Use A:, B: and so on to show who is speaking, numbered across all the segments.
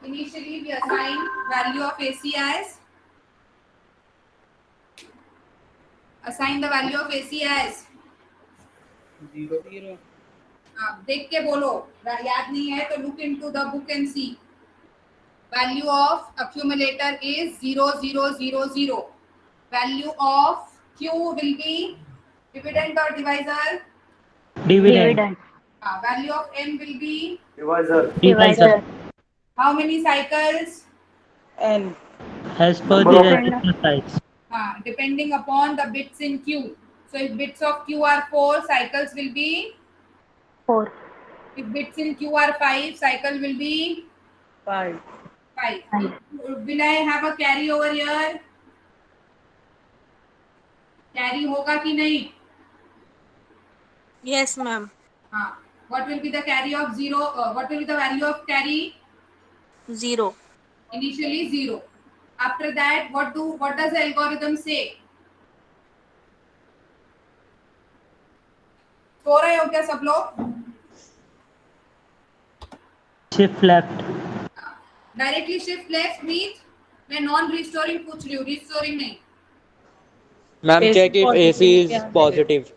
A: Initially, we assign value of AC as assign the value of AC as
B: 0.
A: देख के बोलो, याद नहीं है तो look into the book and see. Value of accumulator is 0, 0, 0, 0. Value of Q will be dividend or divisor.
C: Dividend.
A: Value of M will be
C: Divisor.
A: how many cycles?
B: N.
C: As per the resistor size.
A: Depending upon the bits in Q. So if bits of Q are 4, cycles will be
C: 4.
A: If bits in Q are 5, cycle will be
B: 5.
A: 5. Will I have a carry over here? Carry होगा कि नहीं?
D: Yes, ma'am.
A: What will be the carry of 0? What will be the value of carry?
D: 0.
A: Initially 0. After that, what does the algorithm say? सो रहे हो क्या सब लोग?
C: Shift left.
A: Directly shift left means मैं non restoring पूछ रही हूँ, restoring नहीं.
E: Ma'am,
B: AC
E: check if AC is
B: positive.
E: positive.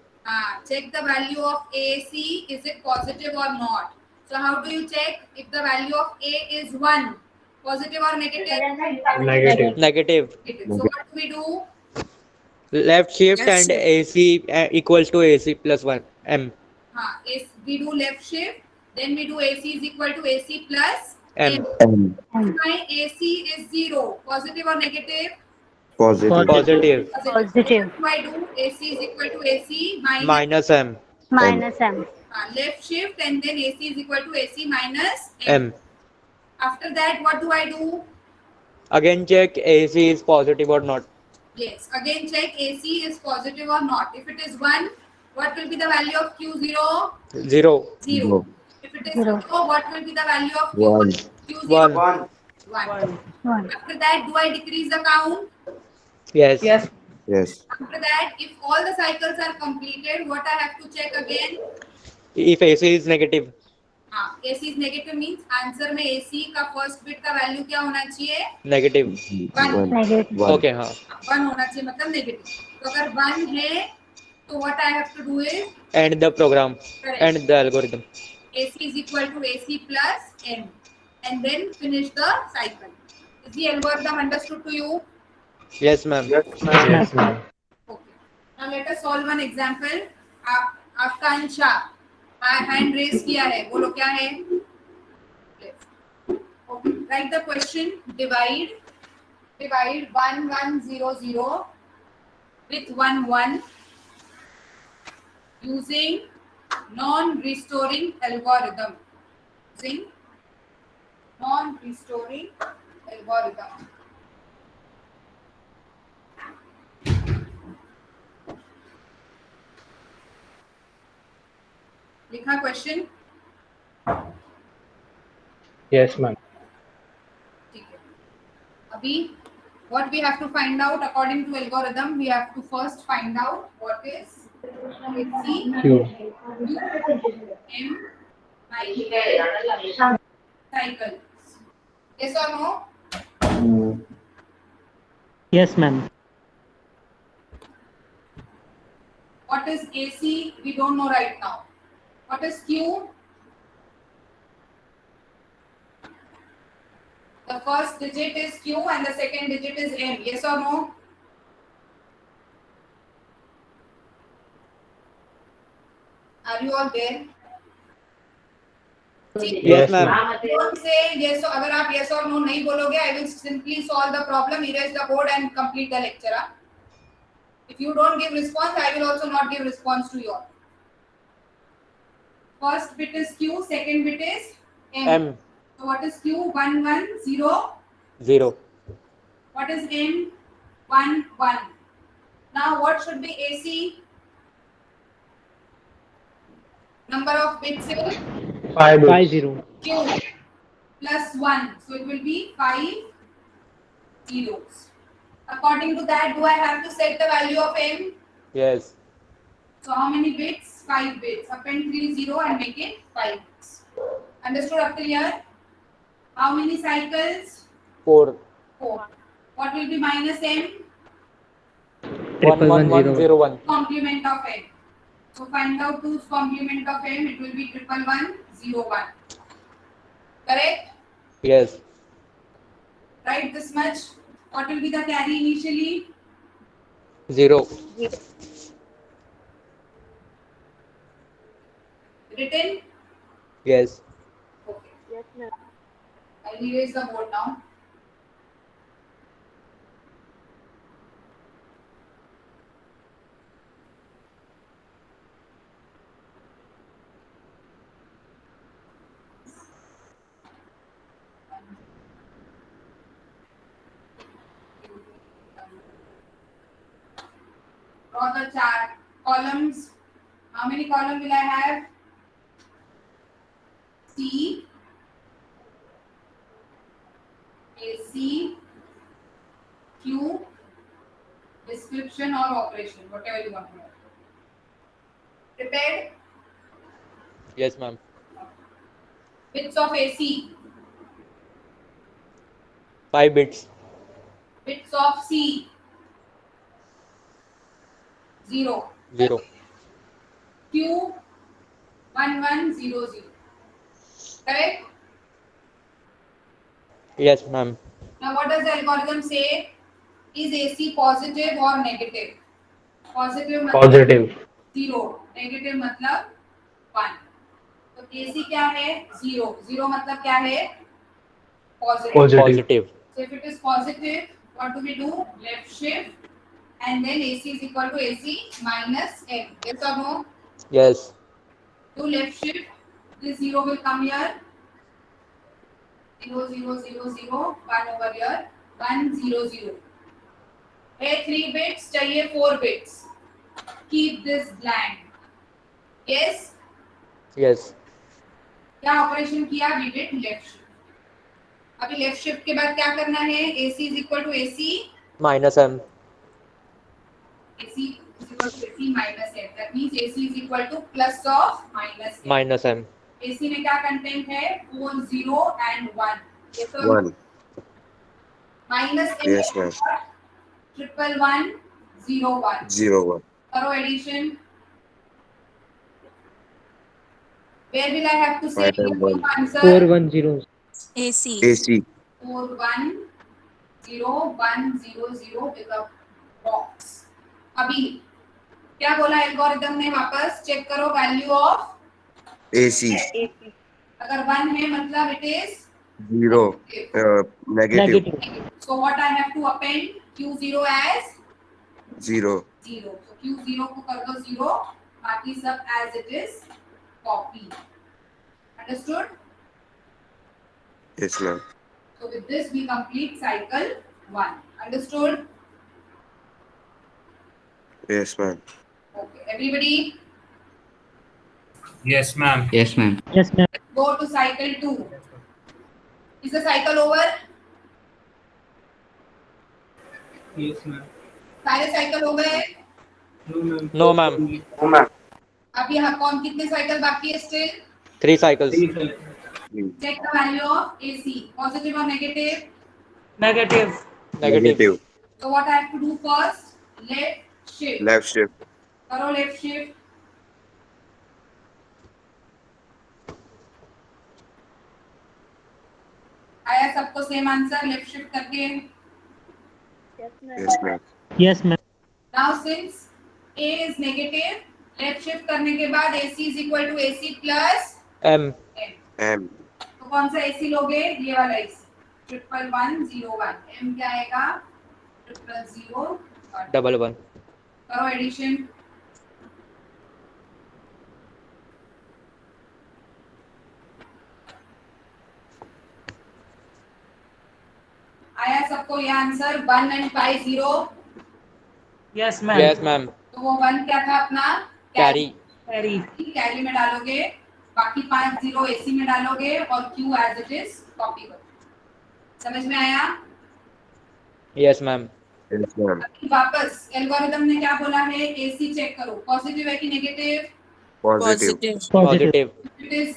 A: Check the value of AC. Is it positive or not? So how do you check if the value of A is 1? Positive or negative?
E: Negative.
A: Negative. So what do we do?
E: Left shift
D: Left
E: and
D: shift.
E: AC equals to AC plus 1. M.
A: We do left shift. Then we do AC is equal to AC plus
E: M.
A: My AC is 0. Positive or negative?
C: Positive.
E: Positive.
C: Positive.
A: So what do I do? AC is equal to AC
E: Minus M.
C: Minus M.
A: left shift, and then AC is equal to AC minus
E: M.
A: After that, what do I do?
E: Again check AC is positive or not.
A: Yes, again check AC is positive or not. If it is 1, what will be the value of Q0?
E: 0.
A: 0. If it is 0, what will be the value of
F: One.
A: Q0?
E: 1.
A: 1.
C: 1.
A: After that, do I decrease the count?
E: Yes.
B: Yes.
F: Yes.
A: After that, if all the cycles are completed, what I have to check again?
E: If AC is negative.
A: AC is negative means answer में AC का first bit का value क्या होना चाहिए?
E: Negative.
A: One.
C: Negative.
E: Okay, हाँ.
A: 1 होना चाहिए मतलब negative. तो अगर 1 है, तो what I have to do is
E: End the program.
A: Correct.
E: End the algorithm.
A: AC is equal to AC plus M, and then finish the cycle. Is the algorithm understood to you?
E: Yes, ma'am.
F: Yes, ma'am.
A: Okay. Now let us solve one example. Akanksha hand raise किया है, बोलो क्या है? Okay. Write the question. Divide 1 1 0 0 with 1 1 using non-restoring algorithm. Using non-restoring algorithm. लिखा question?
F: Yes, ma'am.
A: ठीक है. अभी what we have to find out according to algorithm, we have to first find out what is AC,
F: Q.
A: M, I, cycles. Yes or no?
C: Yes, ma'am.
A: What is AC? We don't know right now. What is Q? The first digit is Q and the second digit is M. Yes or no? Are you all there?
E: Yes, ma'am.
A: Don't say yes. So, अगर आप yes or no नहीं बोलोगे, I will simply solve the problem, erase the code, and complete the lecture. If you don't give response, I will also not give response to you. First bit is Q, second bit is M.
E: M.
A: So what is Q? 1 1 0.
E: 0.
A: What is M? 1 1. Now what should be AC? Number of bits is
F: 5
C: 50.
A: Q plus 1. So it will be 5 zeros. According to that, do I have to set the value of M?
E: Yes.
A: So how many bits? 5 bits. Append 3 0 and make it 5 bits. Understood up till here? How many cycles?
E: 4.
A: 4. What will be minus m?
E: 11101.
A: Complement of m. So find out 2's complement of m. It will be 11101. Correct?
E: Yes.
A: Write this much. What will be the carry initially?
E: 0.
A: Written?
E: Yes.
A: Okay. I'll erase the board now. Draw the chart. Columns. How many columns will I have? C, AC, Q, description or operation, whatever you want to know. Prepared?
E: Yes, ma'am.
A: Bits of AC,
E: 5 bits.
A: bits of C, 0.
E: 0.
A: Q, 1100. Correct?
E: Yes, ma'am.
A: Now what does the algorithm say? Is AC positive or negative? Positive मतलब
F: Positive.
A: 0, negative मतलब 1. तो AC क्या है? 0. 0 मतलब क्या है? Positive.
E: Positive.
A: So if it is positive, what do we do? Left shift, and then AC is equal to AC minus M. Yes or no?
E: Yes.
A: Do left shift. This 0 will come here. 0, 0, 0, 0. 1 over here. 1, 0, 0. Here 3 bits, चाहिए 4 bits. Keep this blank. Yes?
E: Yes.
A: क्या operation किया? We did left shift. अभी left shift के बाद क्या करना है? AC is equal to AC.
E: Minus M.
A: AC is equal to AC minus M. That means AC is equal to plus of minus M.
E: Minus M.
A: AC में क्या content है? 4, 0 and 1. Yes or
D: 1.
A: minus M.
D: Yes, ma'am.
A: 111, 0, 1.
D: 0, 1.
A: करो addition. Where will I have to say
D: 5 and 1.
A: answer?
B: 410.
G: AC.
D: AC.
A: 4, 1, 0, 1, 0, 0 with a box. अभी क्या बोला algorithm ने? वापस check करो वैल्यू ऑफ
D: AC.
A: अगर 1 है मतलब it is
D: 0. Negative.
A: so what I have to append Q0 as
D: 0.
A: 0. so Q0 को कर दो 0, बाकी सब as it is copy. Understood?
D: Yes, ma'am.
A: So with this we complete cycle 1. Understood?
D: Yes, ma'am.
A: Okay. Everybody
H: Yes, ma'am.
I: Yes, ma'am.
C: Yes, ma'am.
A: go to cycle 2. Is the cycle over?
H: Yes, ma'am.
A: सारे cycle हो गए?
H: No, ma'am.
E: No, ma'am.
A: अब यहाँ कौन कितने cycle बाकी है still?
E: 3 cycles.
A: Check the value of AC. Positive or negative?
B: Negative.
E: Negative.
A: So what I have to do first? Left shift.
D: Left shift.
A: करो left shift. आया सबको सेम आंसर लेफ्ट शिफ्ट करके?
D: Yes, ma'am.
C: Yes, ma'am.
A: Now since A is negative, left shift करने के बाद AC is equal to AC plus
E: M.
A: M.
D: M.
A: तो कौन सा AC लोगे? ये वाला AC. 11101. M क्या आएगा? 0001.
E: 11.
A: करो एडिशन. आया सबको ये answer 1 and 5 0.
B: Yes, ma'am.
E: Yes, ma'am.
A: तो वो 1 क्या था अपना?
E: Carry.
B: Carry.
A: कैरी में डालोगे, बाकी 5 0 AC में डालोगे और Q as it is copy करो. समझ में आया?
E: Yes, ma'am.
D: Yes, ma'am.
A: अभी वापस एल्गोरिथम ने क्या बोला है? AC चेक करो. पॉजिटिव है कि negative?
D: Positive.
C: Positive.
E: Positive.
A: If it is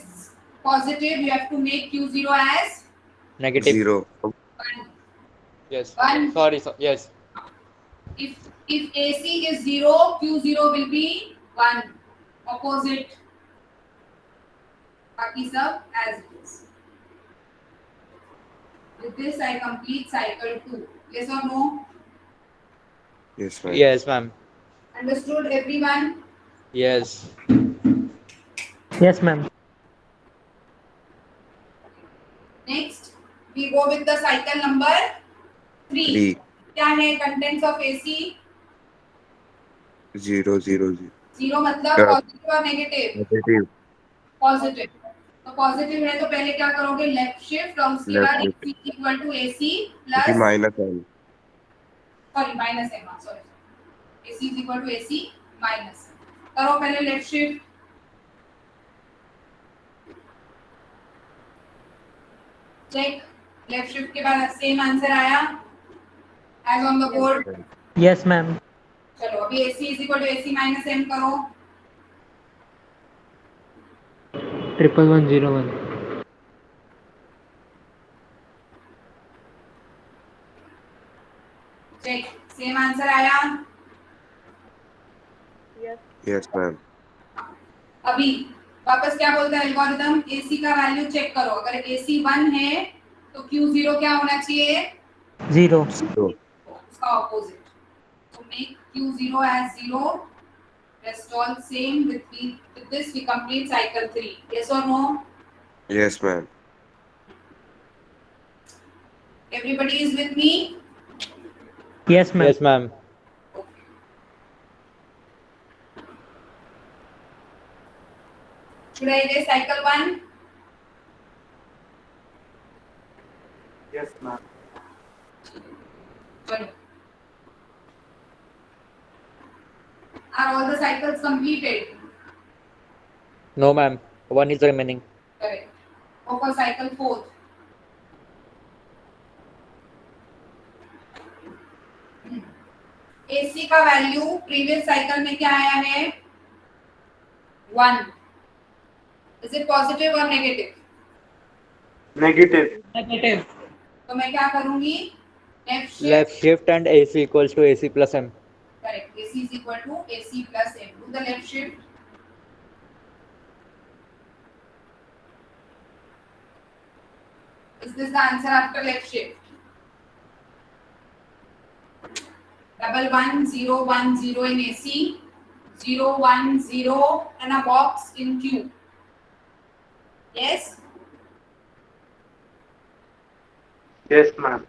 A: positive, you have to make Q0 as
E: Negative.
D: 0.
A: 1.
E: Yes.
A: 1.
E: Sorry. Yes.
A: If AC is 0, Q0 will be 1. Opposite. Baki sab as it is. With this, I complete cycle 2. Yes or no?
D: Yes, ma'am.
E: Yes, ma'am.
A: Understood, everyone?
E: Yes.
C: Yes, ma'am.
A: Next, we go with the cycle number 3.
D: 3.
A: क्या है contents of AC?
D: 0, 0, 0.
A: 0 मतलब
D: Yeah.
A: positive और negative?
D: Negative.
A: Positive. तो positive है तो पहले क्या करोगे? Left shift और उसके
D: Left
A: बाद
D: shift.
A: AC equal to AC
D: AC
A: plus
D: minus N.
A: sorry minus M. Sorry. AC is equal to AC minus. करो पहले left shift. Check. Left shift के बाद same answer आया as on the board.
C: Yes, ma'am.
A: चलो अभी AC is equal to AC minus M करो.
C: 11101.
A: Check. Same answer आया.
D: Yes, ma'am.
A: अभी वापस क्या बोलता है एल्गोरिथम? AC का वैल्यू चेक करो. अगर AC 1 है तो Q0 क्या होना चाहिए?
C: 0.
D: 0.
A: उसका opposite. So make Q0 as 0. Rest all same. With this we complete cycle 3. Yes or no?
D: Yes, ma'am.
A: Everybody is with me?
C: Yes, ma'am.
E: Yes, ma'am.
A: Should I erase cycle 1?
H: Yes, ma'am.
A: Sorry. Are all the cycles completed?
E: No, ma'am. One is remaining.
A: Correct. Go for cycle 4. AC का value previous cycle में क्या आया है? 1. Is it positive और negative?
H: Negative.
B: Negative.
A: तो मैं क्या करूंगी?
E: Left shift and AC equals to AC plus M.
A: Correct. AC is equal to AC plus M. Do the left shift. Is this the answer after left shift? 11110 in AC, 010 and a box in Q. Yes?
H: Yes, ma'am.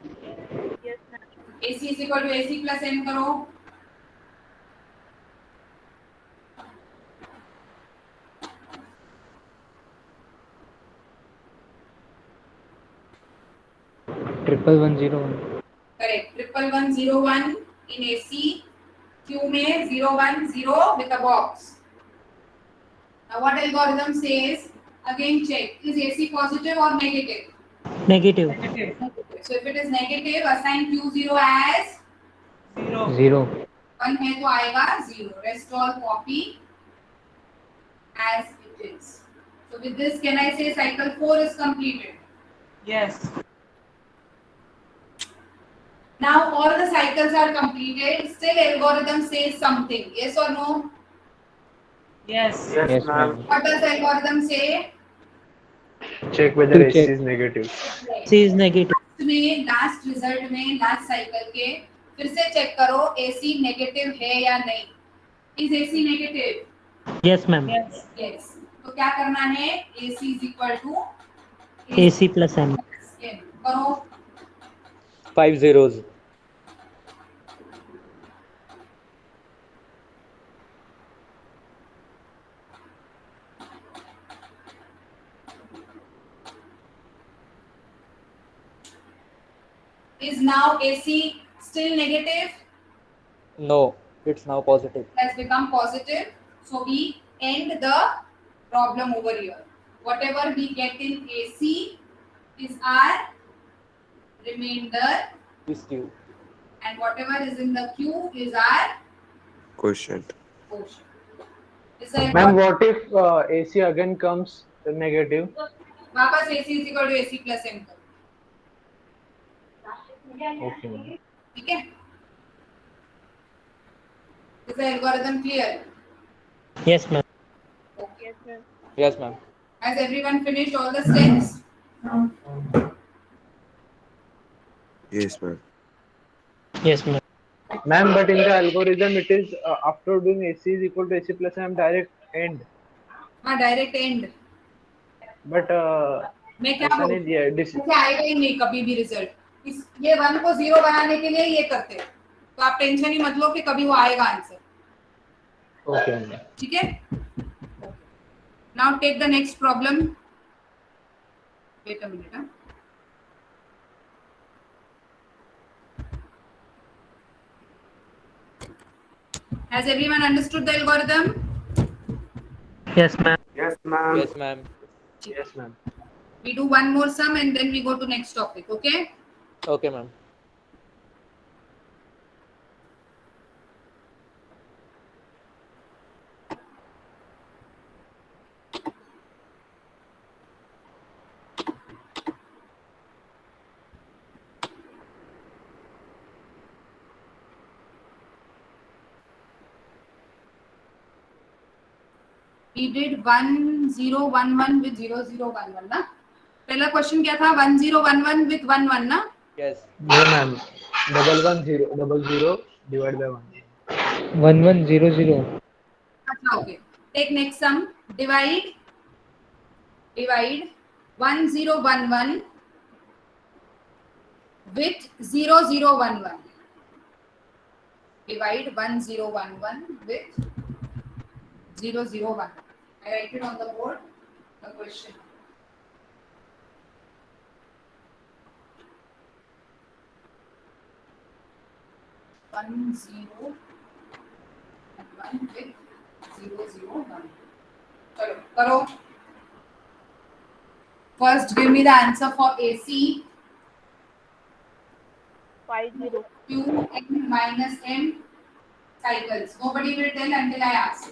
A: AC is equal to AC plus M करो.
C: Triple 101.
A: Correct. 11101 in AC, Q में 010 with a box. Now what algorithm says? Again check. Is AC positive or negative?
C: Negative.
B: Negative.
A: So if it is negative, assign Q0 as
B: 0.
C: 0.
A: 1 है तो आएगा 0. Rest all copy as it is. So with this, can I say cycle 4 is completed?
B: Yes.
A: Now all the cycles are completed. Still algorithm says something. Yes or no?
B: Yes.
C: Yes, ma'am.
A: What does the algorithm say?
F: Check whether
C: To
F: AC
C: check.
F: is negative.
C: C is negative.
A: में last result में last cycle के फिर से check करो AC negative है या नहीं. Is AC negative?
C: Yes, ma'am.
B: Yes.
A: Yes. तो क्या करना है? AC is equal to
C: AC plus M.
A: करो.
E: 5 zeros.
A: Is now AC still negative?
E: No, it's now positive.
A: Has become positive. So we end the problem over here. Whatever we get in AC is our remainder,
E: Is Q.
A: and whatever is in the Q is our
D: Quotient.
A: quotient. Is there
F: Ma'am, what if AC again comes negative?
A: वापस AC is equal to AC plus M करो.
F: Okay, ma'am.
A: ठीक है? Is the algorithm clear?
C: Yes, ma'am.
A: Okay.
E: Yes, ma'am.
A: Has everyone finished all the steps?
D: Yes, ma'am.
C: Yes, ma'am.
F: Ma'am, but in the algorithm, it is after doing AC is equal to AC plus M direct end.
A: हाँ direct and
F: But
A: मैं क्या
F: ऐसा
A: बोलूं
F: नहीं दिया है.
A: ऐसे आएगा ही नहीं कभी भी रिजल्ट इस ये 1 को 0 बनाने के लिए ये करते हैं तो आप टेंशन ही मत लो कि कभी वो आएगा आंसर
F: Okay, ma'am.
A: ठीक है now take the next problem wait a minute Has everyone understood the algorithm?
C: Yes, ma'am.
H: Yes, ma'am.
E: Yes, ma'am.
F: Yes, ma'am.
A: We do one more sum and then we go to next topic, okay?
E: Okay, ma'am.
A: We did 1011 with 0011 ना पहला question क्या था 1011 with 11 ना
E: Yes.
F: No, ma'am. 110 divided by 1.
C: 1100.
A: अच्छा okay take next sum divide 1011 with 0011 divide 1011 with 001 I write it on the board the question one zero and one with 001 चलो करो first give me the answer for AC
G: 50.
A: Q n minus m cycles nobody will tell until I ask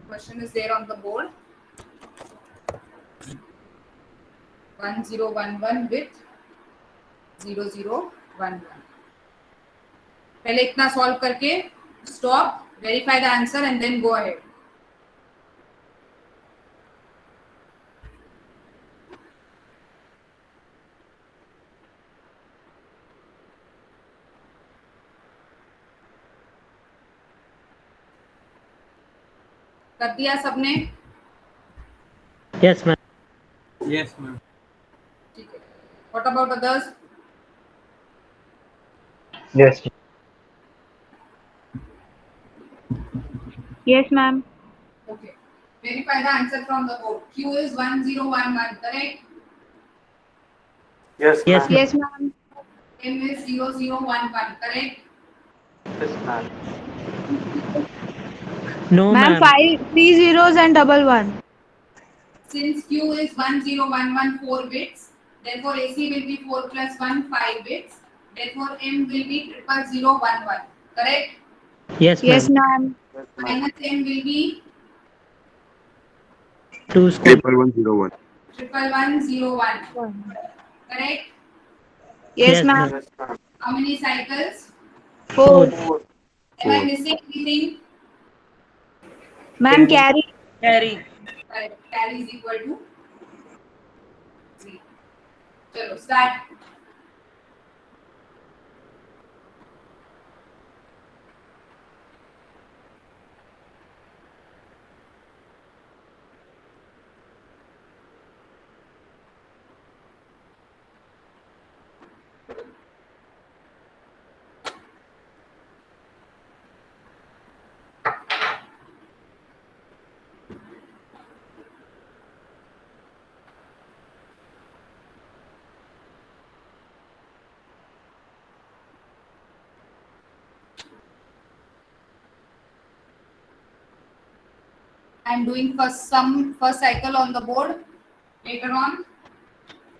A: question is there on the board 1011 with 0011 पहले इतना solve करके stop verify the answer and then go ahead कर दिया सबने
C: Yes, ma'am.
F: Yes, ma'am.
A: ठीक है what about others
F: Yes.
G: Yes, ma'am.
A: okay verify the answer from the board q is 1011 correct
H: Yes,
C: Yes,
H: ma'am.
G: Yes, ma'am.
A: m is 0011 correct
H: Yes, ma'am.
C: No,
G: Ma'am,
C: ma'am.
G: 3 zeros and double 1.
A: since q is 1011 4 bits therefore AC will be 4 plus 1 5 bits therefore m will be 00011 correct
C: Yes,
G: Yes,
C: ma'am.
G: ma'am.
H: Yes, ma'am.
A: minus m will be
C: 2 square.
D: 1101.
A: 11101 correct
G: Yes,
C: Yes,
G: ma'am.
C: ma'am.
H: Yes, ma'am.
A: how many cycles
G: 4.
H: 4.
A: am I
D: 4.
A: missing anything
G: Ma'am, carry.
B: Carry.
A: correct carry is equal to 3 chalo start I'm doing first cycle on the board later on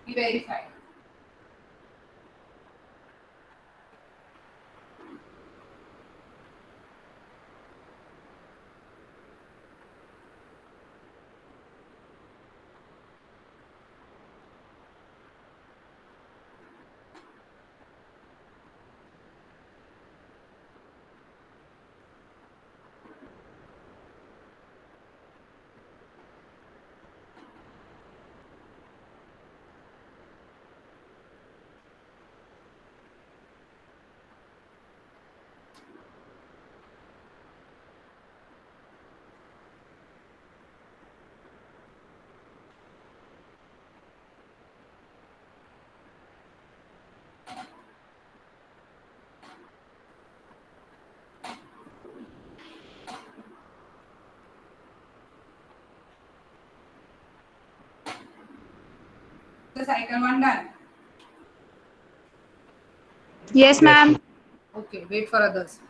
A: Be verified. The cycle 1 done.
G: Yes, ma'am.
A: Okay, wait for others.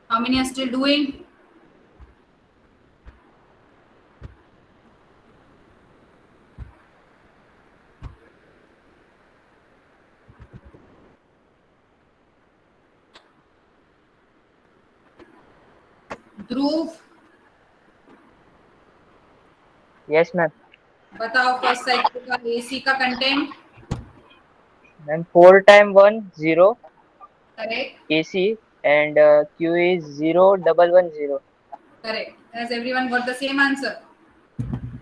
A: How many are still doing? Dhruv,
E: Yes, ma'am.
A: बताओ first cycle का AC का content.
E: Ma'am, 4 times 1 0
A: correct.
E: AC and Q is 0 1 1 0.
A: Correct. Has everyone got the same answer?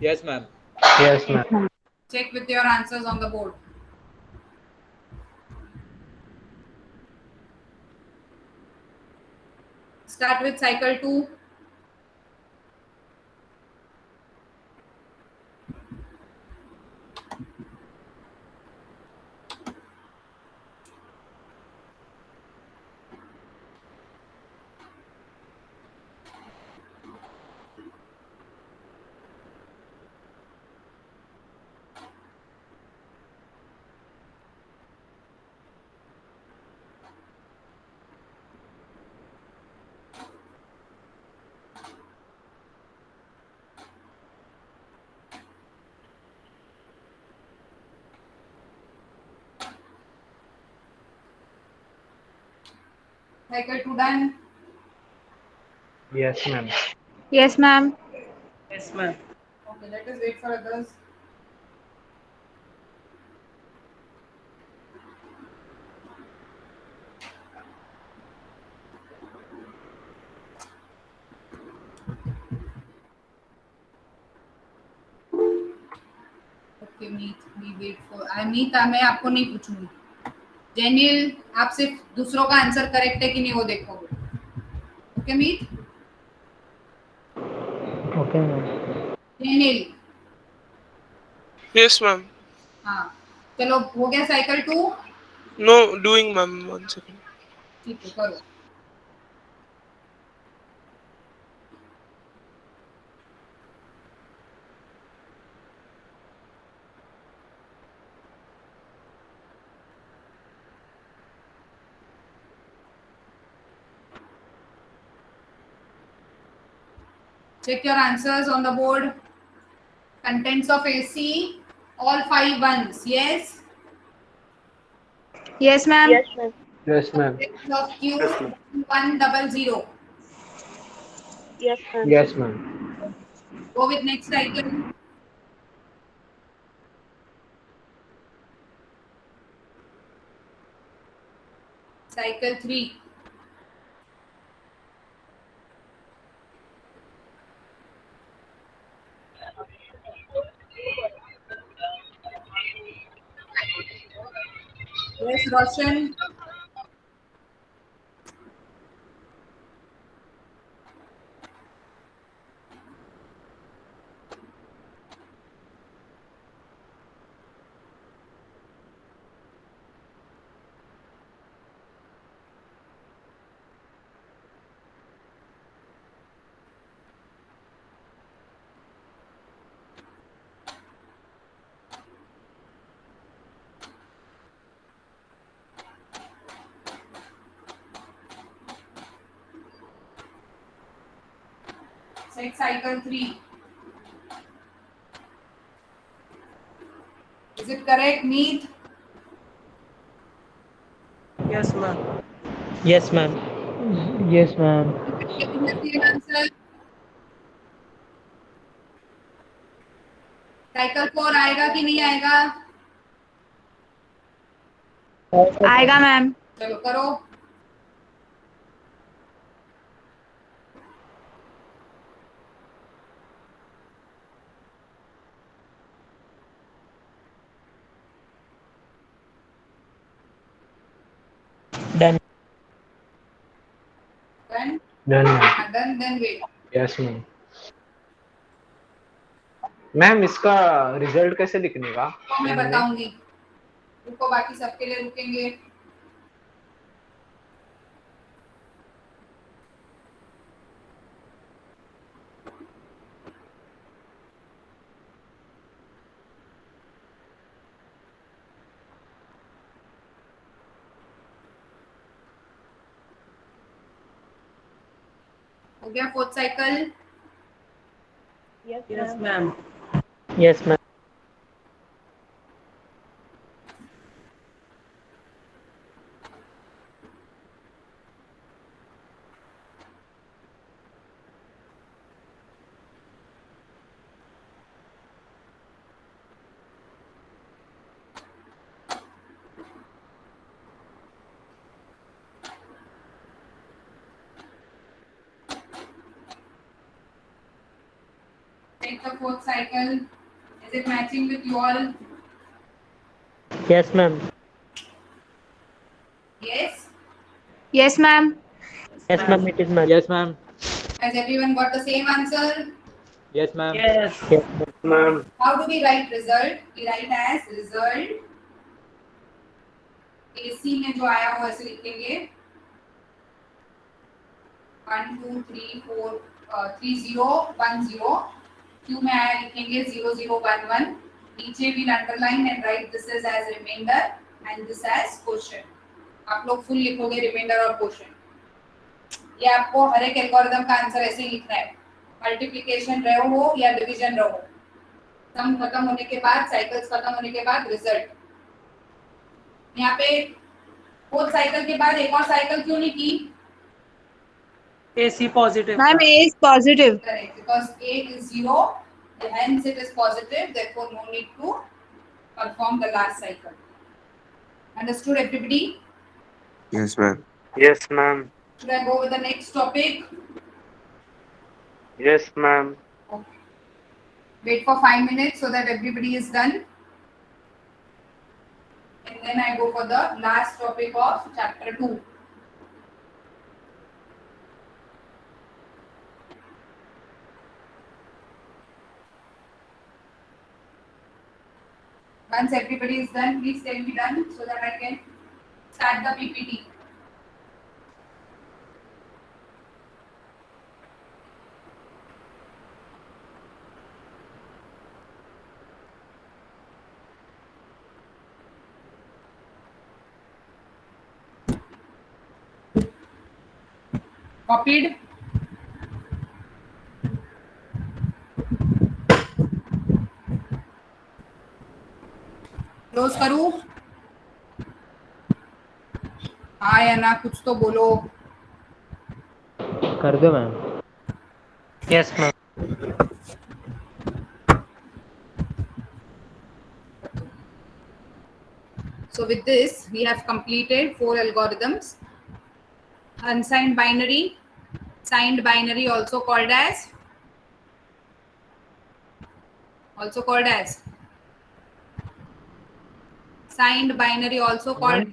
E: Yes, ma'am.
C: Yes, ma'am.
A: Check with your answers on the board. Start with cycle 2. Cycle 2 done.
C: Yes, ma'am.
G: Yes, ma'am.
B: Yes, ma'am.
A: Okay, let us wait for others. Okay, Meet, we wait for. मीत, मैं आपको नहीं पूछूंगी. जेनिल, आप सिर्फ दूसरों का answer correct है कि नहीं वो देखोगे. ओके मीत.
C: Okay, ma'am.
A: जेनिल.
I: Yes, ma'am.
A: हाँ, चलो हो गया cycle 2.
I: No, doing, ma'am. 1 second.
A: ठीक है, करो. Check your answers on the board. Contents of AC, all 5 ones. Yes.
G: Yes, ma'am.
F: Yes, ma'am.
A: Contents of Q, 100.
F: Yes, ma'am.
A: Go with next cycle. Cycle 3. Yes, Roshan. Check cycle 3. Is it correct, Meet?
B: Yes, ma'am.
E: Yes, ma'am.
C: Yes, ma'am.
A: Getting the same answer. Cycle 4 आएगा कि नहीं आएगा?
G: आएगा ma'am.
A: चलो करो.
E: Done.
A: Done.
F: Done, ma'am.
A: Done. Then wait.
F: Yes, ma'am. Ma'am इसका result कैसे लिखने का?
A: तो मैं बताऊंगी. रुको, बाकी सबके लिए रुकेंगे. हो गया fourth cycle.
B: Yes, ma'am.
E: Yes, ma'am.
A: Take the fourth cycle. Is it matching with you all?
E: Yes, ma'am.
A: Yes.
G: Yes ma'am.
E: Yes, ma'am. It is ma'am. Yes, ma'am.
A: Has everyone got the same answer?
E: Yes, ma'am.
B: Yes.
E: Yes, ma'am.
H: Ma'am.
A: How do we write result? We write as result. AC में जो आया हो ऐसे लिखेंगे. 1 2 3 4 3 0 1 0. Q में आया लिखेंगे 0 0 1 1. नीचे we'll underline and write this is as remainder and this as quotient. आप लोग फुल लिखोगे रिमाइंडर और क्वोशिएंट. ये आपको हर एक एल्गोरिथम का आंसर ऐसे ही लिखना है. मल्टीप्लिकेशन रहो हो या डिवीजन रहो. सम खत्म होने के बाद, साइकिल्स खत्म होने के बाद रिजल्ट. यहाँ पे फोर्थ साइकिल के बाद एक और साइकिल क्यों नहीं की?
B: AC positive.
G: Ma'am, A is positive.
A: Correct, because A is 0, hence it is positive, therefore no need to perform the last cycle. Understood everybody?
D: Yes, ma'am.
H: Yes, ma'am.
A: Should I go with the next topic?
H: Yes, ma'am.
A: Okay. Wait for 5 minutes so that everybody is done. And then I go for the last topic of chapter 2. Once everybody is done, please tell me done so that I can start the PPT. Copied? Close करूं? हाँ या ना, कुछ तो बोलो.
C: कर दो ma'am.
E: Yes, ma'am.
A: So with this, we have completed 4 algorithms. Unsigned binary, signed binary also called as signed binary also called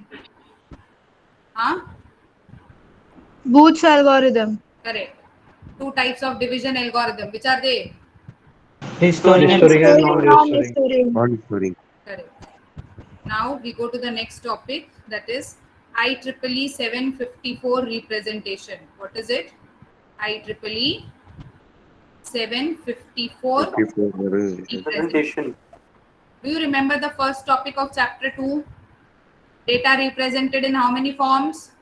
G: Booth's algorithm.
A: correct. 2 types of division algorithm. Which are they?
E: Restoring and
F: Restoring and
G: Non
F: non-restoring.
G: restoring.
D: Non-restoring.
A: Correct. Now we go to the next topic, that is IEEE 754 representation. What is it? IEEE 754 representation.
H: Presentation.
A: Do you remember the first topic of chapter 2? Data represented in how many forms?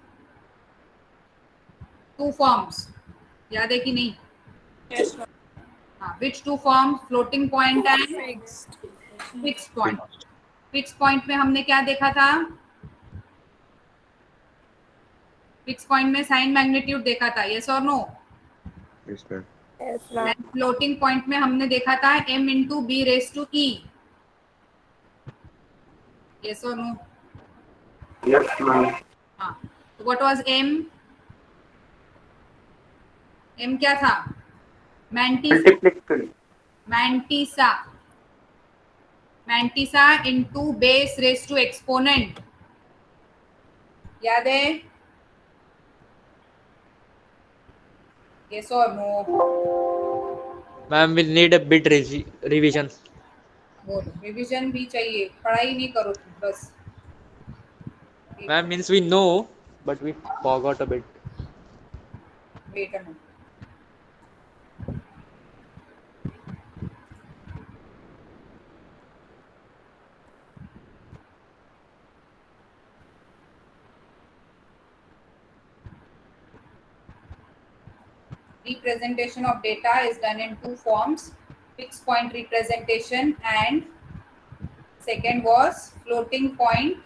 A: 2 forms. याद है कि नहीं?
B: Yes, ma'am.
A: Which two forms? Floating point and fixed point. Fixed point में हमने क्या देखा था? Fixed point में साइन मैग्नीट्यूड देखा था, yes or no?
D: Yes, ma'am.
A: And floating point में हमने देखा था m into b raised to e. Yes or no?
H: Yes, ma'am.
A: हाँ. So what was m? m क्या था?
H: Multiplicity.
A: Mantissa into base raised to exponent. याद है? Yes or no?
E: Ma'am, we'll need a bit revision.
A: बोलो, revision भी चाहिए, पढ़ाई नहीं करो तुम बस.
E: Ma'am, means we know, but we forgot a bit.
A: Wait a minute. Representation of data is done in two forms: fixed point representation and second was floating point.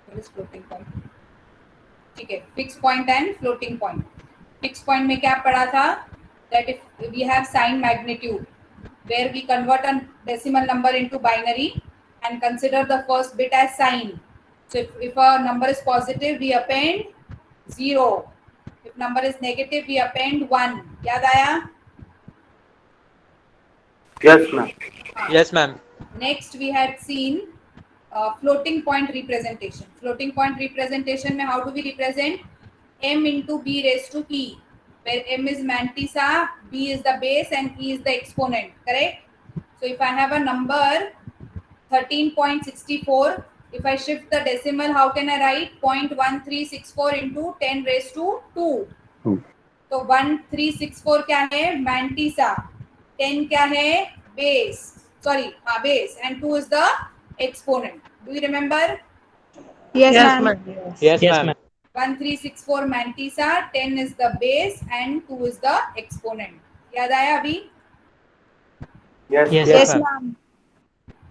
A: What is floating point? ठीक है, fixed point and floating point. Fixed point में क्या पढ़ा था? That if we have sign magnitude, where we convert a decimal number into binary and consider the first bit as sign. So if a number is positive, we append 0. If number is negative, we append 1. याद आया?
H: Yes, ma'am.
E: Yes, ma'am.
A: Next we had seen floating point representation. Floating point representation में how do we represent? M into b raised to e, where m is mantissa, b is the base and e is the exponent, correct? So if I have a number 13.64, if I shift the decimal, how can I write? 0.1364 into 10 raised to 2. तो 1364 क्या है? Mantissa. 10 क्या है? Base. Sorry, base. And 2 is the exponent. Do you remember?
G: Yes,
B: Yes,
G: ma'am.
B: ma'am.
E: Yes, ma'am.
A: 1364 Mantissa, 10 is the base and 2 is the exponent. याद आया अभी?
H: Yes,
E: Yes,
G: Yes,
E: ma'am.
G: ma'am.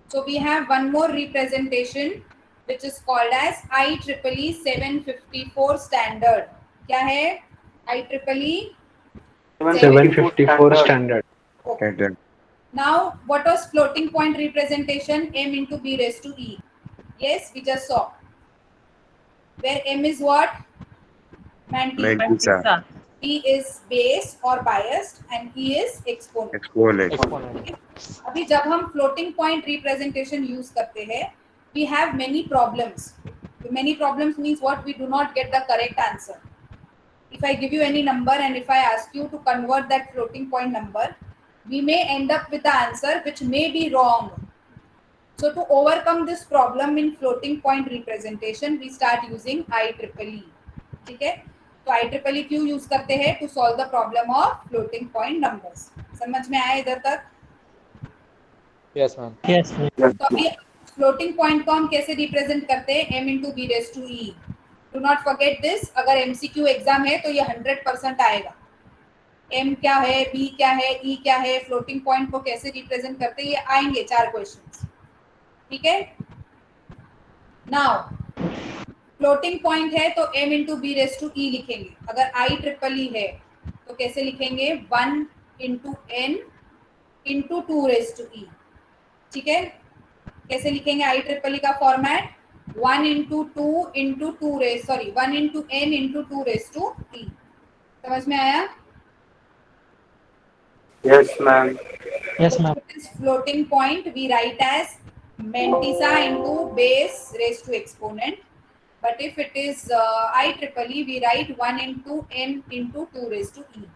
A: So we have one more representation which is called as IEEE 754 standard. क्या है? IEEE
F: 754 standard.
A: Okay.
D: Standard.
A: Now, what was floating point representation? M into b raised to e. Yes, we just saw. Where m is what? Mantissa.
D: Mantissa.
A: b is base or biased and e is exponent.
D: Exponent.
E: Exponent.
A: अभी जब हम floating point representation use करते हैं, we have many problems. Many problems means what? We do not get the correct answer. If I give you any number and if I ask you to convert that floating point number, we may end up with the answer which may be wrong. So to overcome this problem in floating point representation, we start using IEEE. ठीक है? तो IEEE क्यों use करते हैं? To solve the problem of floating point numbers. समझ में आया इधर तक?
E: Yes, ma'am.
C: Yes, ma'am.
A: तो अभी फ्लोटिंग पॉइंट को हम कैसे रिप्रेजेंट करते हैं? m into b raised to e. Do not forget this. अगर MCQ एग्जाम है तो ये 100% आएगा. m क्या है, b क्या है, e क्या है, फ्लोटिंग पॉइंट को कैसे रिप्रेजेंट करते हैं, ये आएंगे 4 क्वेश्चंस. ठीक है? नाउ फ्लोटिंग पॉइंट है तो m into b raised to e लिखेंगे. अगर IEEE है तो कैसे लिखेंगे? 1 into n into 2 raised to e. ठीक है? कैसे लिखेंगे IEEE का format? 1 into 2 into 2 raised, sorry, 1 into n into 2 raised to e. समझ में आया?
H: Yes, ma'am.
C: Yes, ma'am.
A: If it is floating point, we write as mantissa into base raised to exponent. But if it is IEEE, we write 1 into n into 2 raised to e.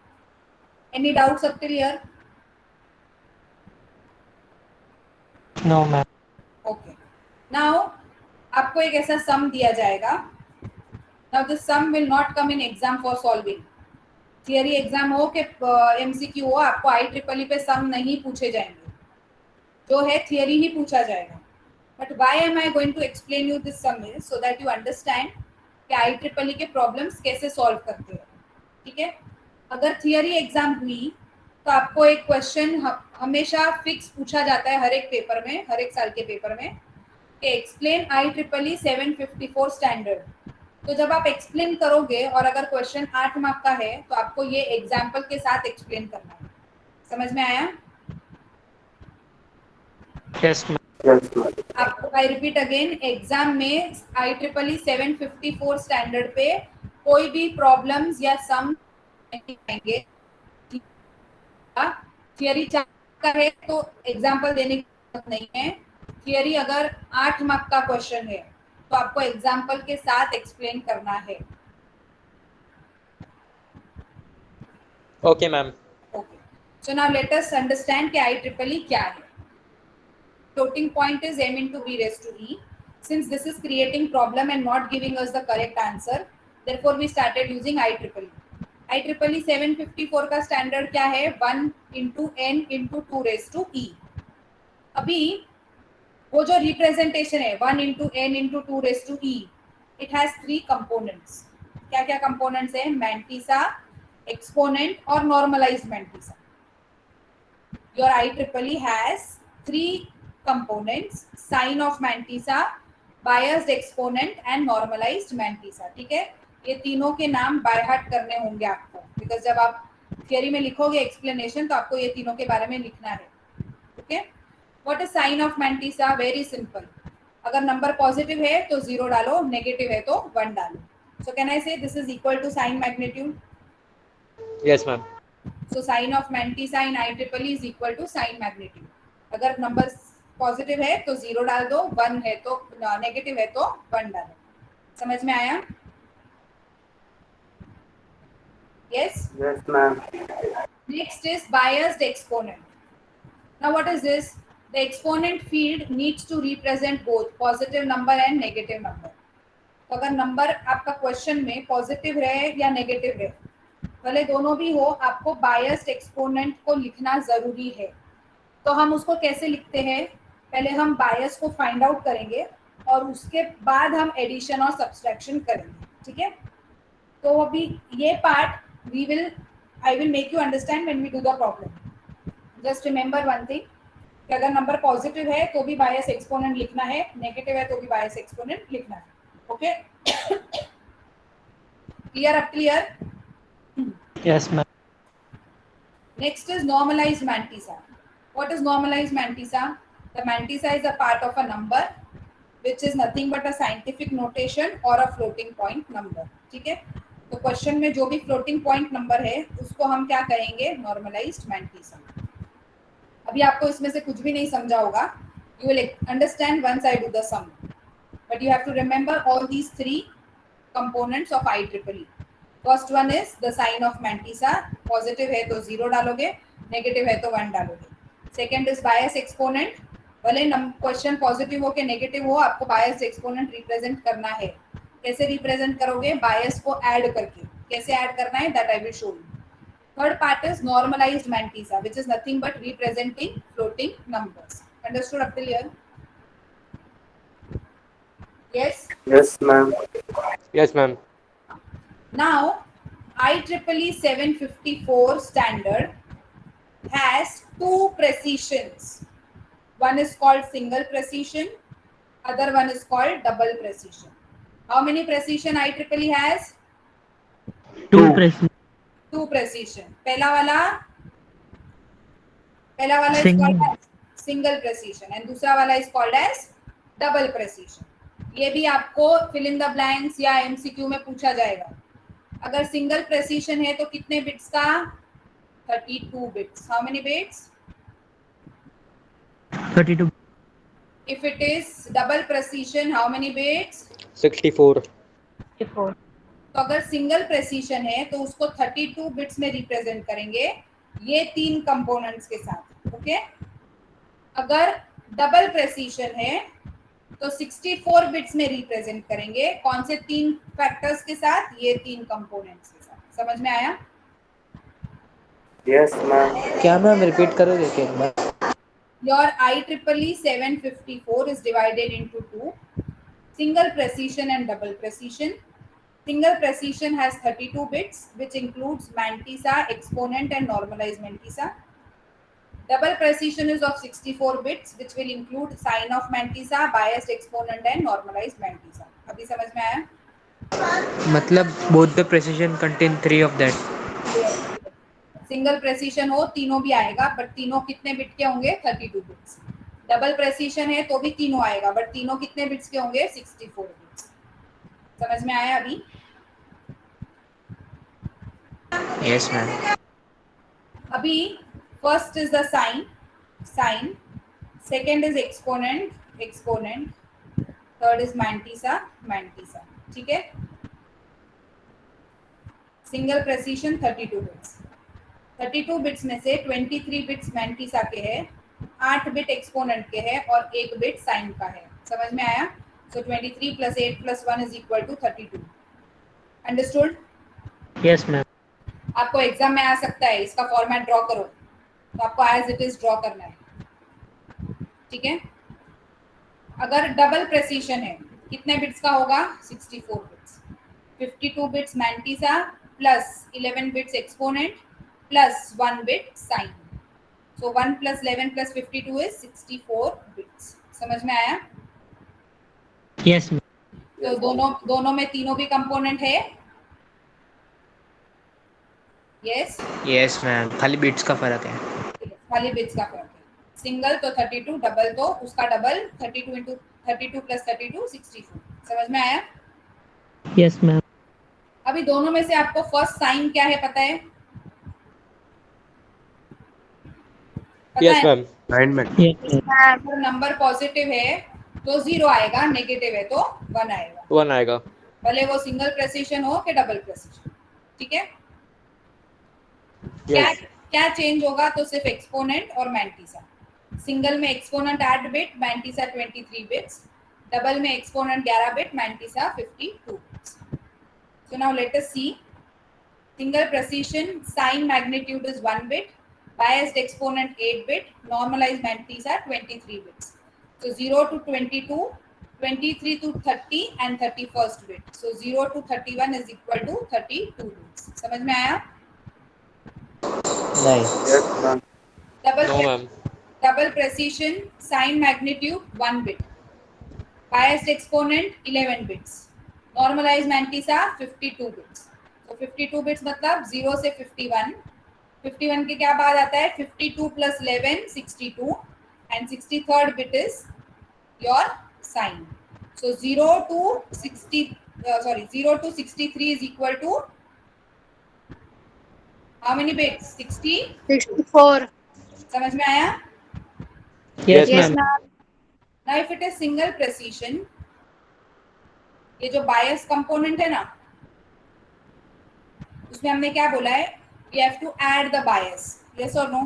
A: Any doubts up till here?
C: No, ma'am.
A: Okay. Now आपको एक ऐसा सम दिया जाएगा. Now the sum will not come in exam for solving. Theory exam हो कि MCQ हो, आपको IEEE पे सम नहीं पूछे जाएंगे. जो है थियरी ही पूछा जाएगा. But why am I going to explain you this sum is so that you understand कि IEEE के प्रॉब्लम्स कैसे सॉल्व करते हैं. ठीक है? अगर थियरी एग्जाम हुई तो आपको एक क्वेश्चन हमेशा फिक्स पूछा जाता है हर एक पेपर में, हर एक साल के पेपर में, कि एक्सप्लेन IEEE 754 स्टैंडर्ड। तो जब आप एक्सप्लेन करोगे और अगर क्वेश्चन 8 मार्क का है तो आपको ये एग्जाम्पल के साथ एक्सप्लेन करना है। समझ में आया?
C: Yes, ma'am.
H: Yes, ma'am.
A: आपको आई रिपीट अगेन, एग्जाम में IEEE 754 स्टैंडर्ड पे कोई भी प्रॉब्लम्स या सम नहीं आएंगे। थियरी 4 का है तो एग्जाम्पल देने की जरूरत नहीं है। थियरी अगर 8 मार्क का क्वेश्चन है तो आपको एग्जाम्पल के साथ एक्सप्लेन करना है।
E: Okay, ma'am.
A: Okay, so now let us understand कि IEEE क्या है। Floating point is m into b raised to e. Since this is creating problem and not giving us the correct answer, therefore we started using IEEE. IEEE 754 का standard क्या है? 1 into n into 2 raised to e. अभी वो जो representation है 1 into n into 2 raised to e, it has 3 components. क्या क्या components है? mantissa, exponent और normalized mantissa. Your IEEE has 3 components: sign of mantissa, biased exponent and normalized mantissa. ठीक है, ये तीनों के नाम बाय हार्ट करने होंगे आपको, बिकॉज जब आप थियरी में लिखोगे एक्सप्लेनेशन तो आपको ये तीनों के बारे में लिखना है। Okay, what is sine of mantissa? Very simple, अगर नंबर पॉजिटिव है तो 0 डालो, नेगेटिव है तो 1 डालो। सो can I say this is equal to sign magnitude?
E: Yes, ma'am.
A: So sign of mantissa in IEEE is equal to sign magnitude. अगर number positive है तो 0 डाल दो, 1 है तो नेगेटिव है तो 1 डालो। समझ में आया? Yes.
H: Yes, ma'am.
A: Next is biased exponent. Now what is this? The exponent field needs to represent both positive number and negative number. तो अगर नंबर आपका क्वेश्चन में पॉजिटिव रहे या नेगेटिव रहे, भले दोनों भी हो, आपको बायस्ड एक्सपोनेंट को लिखना जरूरी है। तो हम उसको कैसे लिखते हैं? पहले हम बायस को फाइंड आउट करेंगे और उसके बाद हम एडिशन और सब्सट्रैक्शन करेंगे। ठीक है, तो अभी ये part I will make you understand when we do the problem. Just remember one thing, कि अगर नंबर पॉजिटिव है तो भी बायस एक्सपोनेंट लिखना है, नेगेटिव है तो भी बायस एक्सपोनेंट लिखना है। Okay, clear? Up clear?
C: Yes, ma'am.
A: Next is normalized mantissa. What is normalized mantissa? The mantissa is a part of a number which is nothing but a scientific notation or a floating point number. ठीक है, तो question में जो भी floating point number है उसको हम क्या कहेंगे? Normalized mantissa. अभी आपको इसमें से कुछ भी नहीं समझा होगा, you will understand once I do the sum, but you have to remember all these 3 components of IEEE. First one is the sign of mantissa, positive है तो 0 डालोगे, नेगेटिव है तो 1 डालोगे। सेकंड इज बायस एक्सपोनेंट, भले question positive हो के negative हो, आपको बायस एक्सपोनेंट रिप्रेजेंट करना है। कैसे रिप्रेजेंट करोगे? बायस को ऐड करके। कैसे ऐड करना है that I will show you. Third part is normalised mantissa which is nothing but representing floating numbers. Understood up till here? Yes?
H: Yes, ma'am.
E: Yes, ma'am.
A: Now, IEEE 754 standard has 2 precisions. One is called single precision, other one is called double precision. How many precision IEEE has?
C: 2 precision.
A: 2 precision. पहला वाला is called as single precision and दूसरा वाला is called as double precision. ये भी आपको fill in the blanks या MCQ में पूछा जाएगा। अगर सिंगल प्रेसिशन है तो कितने बिट्स का? 32 bits. How many bits?
C: 32.
A: If it is double precision, how many bits?
E: 64.
A: तो अगर सिंगल प्रेसिशन है तो उसको 32 बिट्स में रिप्रेजेंट करेंगे, ये 3 कंपोनेंट्स के साथ। ओके, अगर डबल प्रेसिशन है तो 64 बिट्स में रिप्रेजेंट करेंगे। कौन से 3 फैक्टर्स के साथ? ये 3 कंपोनेंट्स के साथ। समझ में आया?
H: Yes, ma'am.
E: क्या मैम रिपीट करोगे क्या एक बार?
A: Your IEEE 754 is divided into 2, single precision and double precision. Single precision has 32 bits, which includes mantissa, exponent, and normalized mantissa. Double precision is of 64 bits, which will include sign of mantissa, biased exponent, and normalized mantissa. अभी समझ में आया?
C: मतलब both the precision contain 3 of that.
A: Single precision हो तीनों भी आएगा, but तीनों कितने बिट के होंगे? 32 बिट्स. डबल प्रेसिशन है तो भी तीनों आएगा, बट तीनों कितने बिट्स के होंगे? 64 बिट्स. समझ में आया अभी?
C: Yes, ma'am.
A: अभी first is the sign, second is exponent, third is mantissa. ठीक है. Single precision 32 bits. 32 बिट्स में से 23 बिट्स mantissa के हैं, 8 बिट एक्सपोनेंट के हैं और 1 बिट साइन का है. समझ में आया? सो 23 + 8 + 1 = 32. अंडरस्टूड?
C: Yes, ma'am.
A: आपको एग्जाम में आ सकता है, इसका फॉर्मेट ड्रॉ करो, तो आपको एज इट इज ड्रॉ करना है. ठीक है. अगर डबल प्रेसिशन है, कितने बिट्स का होगा? 64 bits. 52 bits mantissa plus 11 bits exponent plus 1 bit sign. So 1 + 11 + 52 is 64 bits. समझ में आया?
C: Yes, ma'am.
A: तो दोनों में तीनों भी कंपोनेंट है. Yes,
C: Yes, ma'am. खाली bits का फर्क है.
A: खाली बिट्स का फर्क है. सिंगल तो 32, डबल तो उसका डबल 32 × 32 + 32 64. समझ में आया?
C: Yes, ma'am.
A: अभी दोनों में से आपको फर्स्ट साइन क्या है पता है?
E: Yes, ma'am.
D: Alignment.
C: Yes, ma'am.
A: अगर नंबर पॉजिटिव है तो 0 आएगा, नेगेटिव है तो 1 आएगा,
E: 1 आएगा.
A: भले वो सिंगल प्रेसिशन हो कि डबल प्रेसिशन. ठीक है.
E: Yes.
A: क्या चेंज होगा? तो सिर्फ एक्सपोनेंट और mantissa. सिंगल में exponent 8 bit, mantissa 23 bits. Double में exponent 11 bit, mantissa 52 bits. So now let us see. Single precision sign magnitude is 1 bit, biased exponent 8 bit, normalized mantissa 23 bits. So 0 to 22, 23 to 30 and 31st bit. So 0 to 31 is equal to 32 bits. समझ में आया?
C: नहीं.
H: Yes, ma'am.
E: No, ma'am.
A: Double precision sign magnitude 1 bit, biased exponent 11 bits, normalized mantissa 52 bits. So 52 bits मतलब 0 से 51. 51 के क्या बाद आता है? 52 + 11 62 and 63rd bit is your sign. So 0 to 63 is equal to how many bits? 60.
G: 64.
A: समझ में आया?
C: Yes,
G: Yes,
C: ma'am.
G: ma'am.
A: Now if it is single precision, ये जो bias component है ना, उसमें हमने क्या बोला है? We have to add the bias. Yes or no?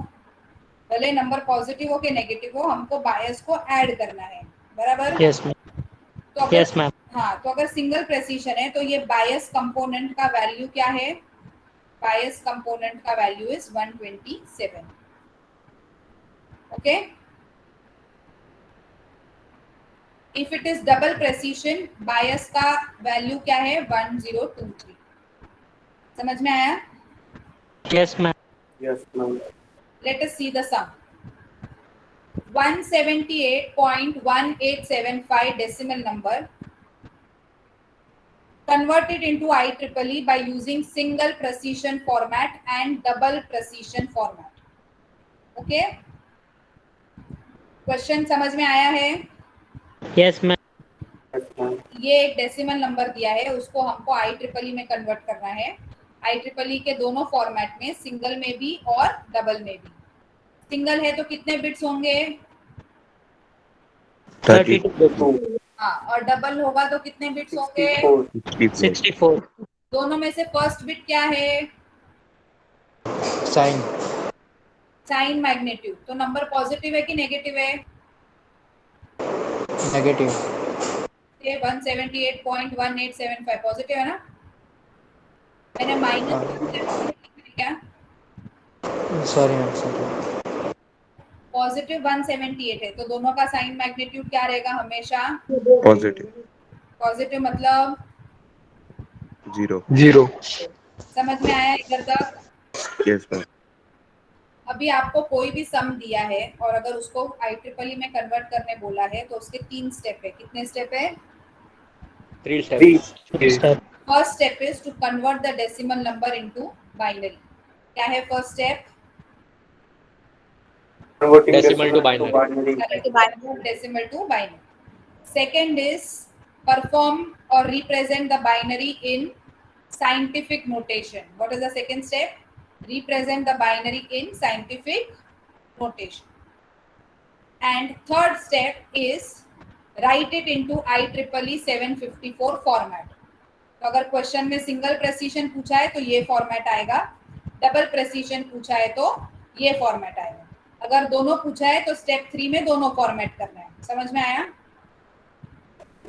A: भले नंबर पॉजिटिव हो कि नेगेटिव हो, हमको bias को ऐड करना है. बराबर?
C: Yes, ma'am.
A: तो अगर
C: Yes, ma'am.
A: हाँ, तो अगर सिंगल प्रेसिशन है तो ये bias component का वैल्यू क्या है? Bias component का value is 127. Okay. If it is double precision, bias का वैल्यू क्या है? 1023. समझ में आया?
C: Yes, ma'am.
H: Yes, ma'am.
A: Let us see the sum. 178.1875 decimal number converted into IEEE by using single precision format and double precision format. Okay? Question समझ में आया है?
C: Yes, ma'am.
H: Yes, ma'am.
A: ये एक डेसिमल नंबर दिया है, उसको हमको IEEE में कन्वर्ट करना है. IEEE के दोनों फॉर्मेट में, सिंगल में भी और डबल में भी. सिंगल है तो कितने बिट्स होंगे?
D: 32.
A: हाँ, और डबल होगा तो कितने बिट्स होंगे?
H: 64.
C: 64.
A: दोनों में से फर्स्ट बिट क्या है?
C: Sign.
A: Sign magnitude. तो नंबर पॉजिटिव है कि नेगेटिव है?
C: Negative.
A: 178.1875 पॉजिटिव है ना? मैंने माइनस क्या?
C: Sorry, ma'am. Sorry.
A: पॉजिटिव 178 है तो दोनों का साइन मैग्नीट्यूड क्या रहेगा? हमेशा
D: Positive.
A: पॉजिटिव. मतलब
H: 0.
A: समझ में आया इधर तक?
H: Yes, ma'am.
A: अभी आपको कोई भी सम दिया है और अगर उसको IEEE में कन्वर्ट करने बोला है तो उसके 3 स्टेप है. कितने स्टेप है?
E: 3 steps.
A: First step is to convert the decimal number into binary. क्या है first step?
H: Converting
E: Decimal to binary.
A: Convert decimal to binary. Second is perform or represent the binary in scientific notation. What is the second step? Represent the binary in scientific notation. And third step is write it into IEEE 754 format. तो अगर question में single precision पूछा है तो ये format आएगा, double precision पूछा है तो ये फॉर्मेट आएगा. अगर दोनों पूछा है तो स्टेप 3 में दोनों फॉर्मेट करना है. समझ में आया?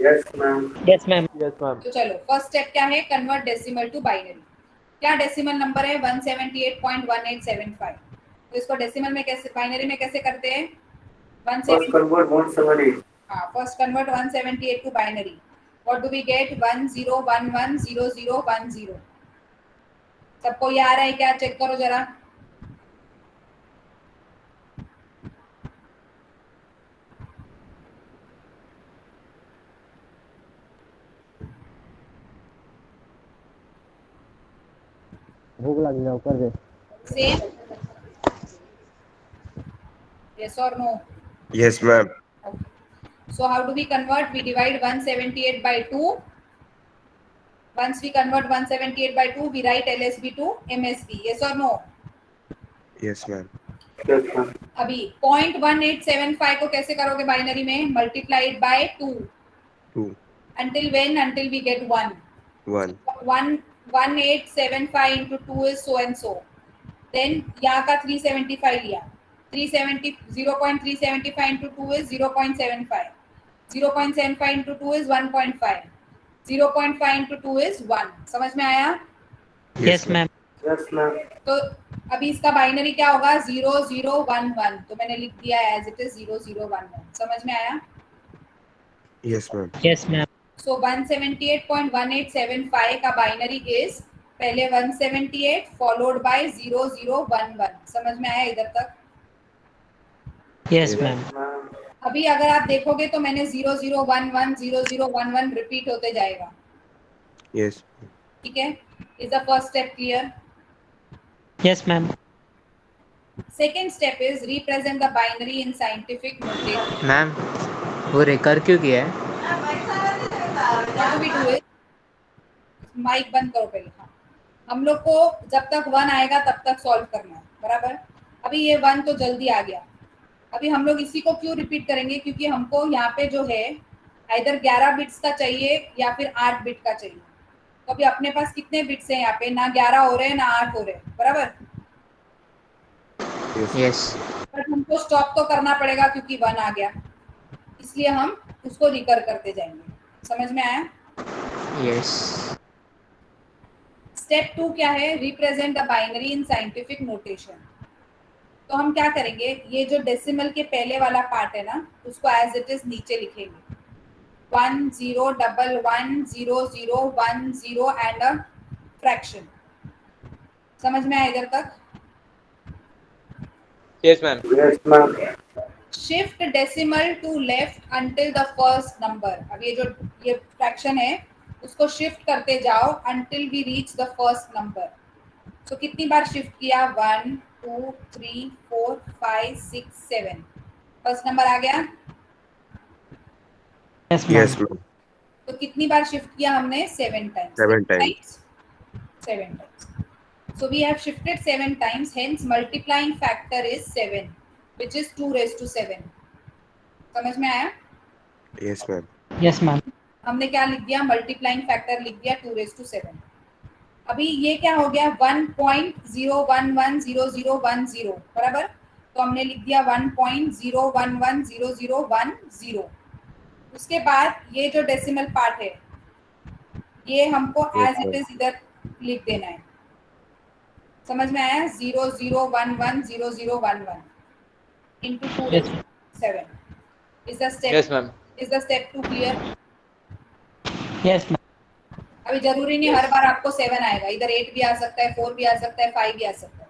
H: Yes, ma'am.
C: Yes, ma'am.
A: तो चलो फर्स्ट स्टेप क्या है? Convert decimal to binary. क्या डेसिमल नंबर है? 178.1875. तो इसको डेसिमल में कैसे, बाइनरी में कैसे करते हैं?
H: First convert 178.
A: हाँ, first convert 178 to binary. What do we get? 10110010. सबको ये आ रहा है क्या? चेक करो जरा.
D: भूख लगी है ऊपर से.
A: Same? Yes or no?
H: Yes, ma'am.
A: Okay. So how do we convert? We divide 178 by 2. Once we convert 178 by 2, we write LSB to MSB. Yes or no?
H: Yes, ma'am. Yes, ma'am.
A: अभी 0.1875 को कैसे करोगे binary में? Multiplied by 2.
H: 2.
A: Until when? Until we get 1.
H: 1.
A: 1875 into 2 is so and so. Then यहाँ का 375 लिया. 0.375 into 2 is 0.75. 0.75 into 2 is 1.5. 0.5 into 2 is 1. समझ में आया?
C: Yes, ma'am.
H: Yes, ma'am.
A: तो अभी इसका बाइनरी क्या होगा? 0011. तो मैंने लिख दिया एज इट इज 0011. समझ में आया?
H: Yes, ma'am.
C: Yes, ma'am.
A: सो 178.1875 का बाइनरी इज पहले 178 फॉलोड बाय 0011. समझ में आया इधर तक?
C: Yes, ma'am.
A: अभी अगर आप देखोगे तो मैंने 0011 0011 रिपीट होते जाएगा.
H: Yes.
A: ठीक है? Is the first step clear?
C: Yes, ma'am.
A: Second step is represent the binary in scientific notation.
C: Ma'am वो रेकर क्यों किया है?
A: What do we do is, mike बंद करो पहले. हाँ, हम लोग को जब तक 1 आएगा तब तक सॉल्व करना है, बराबर? अभी ये 1 तो जल्दी आ गया. अभी हम लोग इसी को क्यों रिपीट करेंगे? क्योंकि हमको यहाँ पे जो है इधर 11 बिट्स का चाहिए या फिर 8 बिट का चाहिए. तो अभी अपने पास कितने बिट्स हैं यहाँ पे? ना 11 हो रहे हैं ना 8 हो रहे हैं, बराबर?
C: Yes.
A: बट हमको स्टॉप तो करना पड़ेगा क्योंकि 1 आ गया, इसलिए हम उसको रिकर करते जाएंगे. समझ में आया?
C: Yes.
A: स्टेप 2 क्या है? Represent the binary in scientific notation. तो हम क्या करेंगे? ये जो डेसिमल के पहले वाला पार्ट है ना, उसको एज इट इज नीचे लिखेंगे. 10110010 एंड अ फ्रैक्शन. समझ में आया इधर तक?
E: Yes, ma'am.
H: Yes, ma'am.
A: Shift decimal to left until the first number. अब ये जो ये फ्रैक्शन है उसको शिफ्ट करते जाओ until we reach the first number. So कितनी बार शिफ्ट किया? 1 2 3 4 5 6 7. फर्स्ट नंबर आ गया.
C: Yes, ma'am.
H: Yes, ma'am.
A: तो कितनी बार शिफ्ट किया हमने? 7 times.
H: 7 times.
A: 7 times. So we have shifted 7 times. Hence multiplying factor is 7, which is 2 raised to 7. समझ में आया?
H: Yes, ma'am.
C: Yes, ma'am.
A: हमने क्या लिख दिया? मल्टीप्लाइंग फैक्टर लिख दिया 2 raised to 7. अभी ये क्या हो गया? 1.0110010, बराबर? तो हमने लिख दिया 1.0110010. उसके बाद ये जो डेसिमल पार्ट है ये हमको एज इट इज इधर लिख देना है. समझ में आया? 00110011 into 2
C: Yes.
A: 7. Is the step?
E: Yes, ma'am.
A: Is the step 2 clear?
C: Yes, ma'am.
A: अभी जरूरी नहीं हर बार आपको 7 आएगा, इधर 8 भी आ सकता है, 4 भी आ सकता है, 5 भी आ सकता है।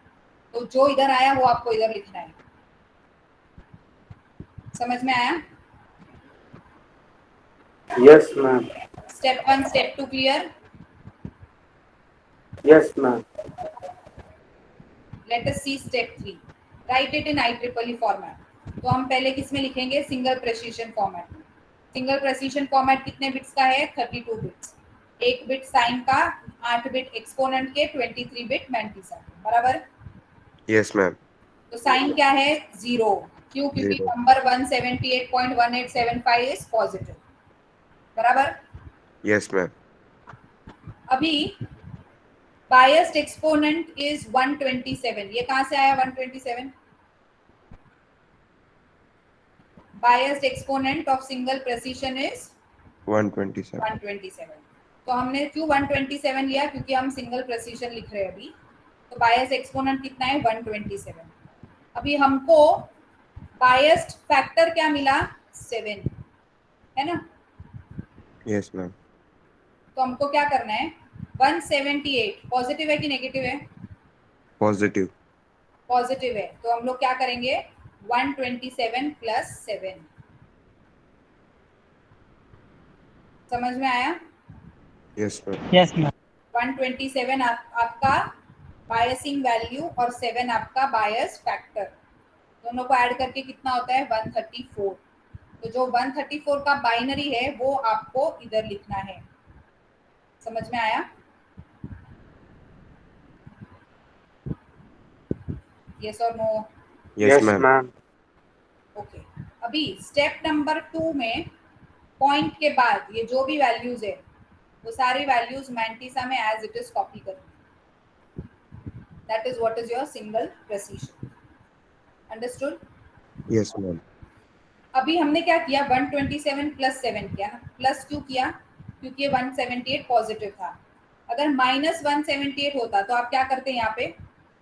A: तो जो इधर आया वो आपको इधर लिखना है। समझ में आया?
H: Yes, ma'am.
A: Step 1 step 2 clear?
H: Yes, ma'am.
A: Let us see step 3, write it in IEEE format. तो हम पहले किस में लिखेंगे? सिंगल प्रेसिशन फॉर्मेट में। सिंगल प्रेसिशन फॉर्मेट कितने बिट्स का है? 32 बिट्स। 1 बिट साइन का, 8 बिट एक्सपोनेंट के, 23 बिट मैंटिसा के, बराबर?
H: Yes, ma'am.
A: तो साइन क्या है? 0। क्यों? क्योंकि
H: Zero.
A: नंबर 178.1875 इज पॉजिटिव, बराबर?
H: Yes, ma'am.
A: अभी बायस्ड एक्सपोनेंट इज 127। ये कहां से आया 127? Biased exponent of single precision is
H: 127.
A: 127। तो हमने क्यों 127 लिया? क्योंकि हम सिंगल प्रेसिशन लिख रहे हैं अभी। तो बायस्ड एक्सपोनेंट कितना है? 127। अभी हमको बायस्ड फैक्टर क्या मिला? 7, है ना?
H: Yes, ma'am.
A: तो हमको क्या करना है? 178 पॉजिटिव है कि नेगेटिव है?
H: Positive.
A: पॉजिटिव है। तो हम लोग क्या करेंगे? 127 प्लस 7। समझ में आया?
H: Yes, ma'am.
C: Yes, ma'am.
A: 127 आपका बायसिंग वैल्यू और 7 आपका बायस फैक्टर, दोनों को ऐड करके कितना होता है? 134। तो जो 134 का बाइनरी है वो आपको इधर लिखना है। समझ में आया? यस और नो?
H: Yes, ma'am.
A: ओके। अभी स्टेप नंबर 2 में पॉइंट के बाद ये जो भी वैल्यूज है वो सारी वैल्यूज मैंटिसा में एज इट इज कॉपी करनी। That is what is your single precision. Understood?
H: Yes, ma'am.
A: अभी हमने क्या किया? 127 प्लस 7 किया ना। प्लस क्यों किया? क्योंकि 178 पॉजिटिव था। अगर माइनस 178 होता तो आप क्या करते? यहाँ पे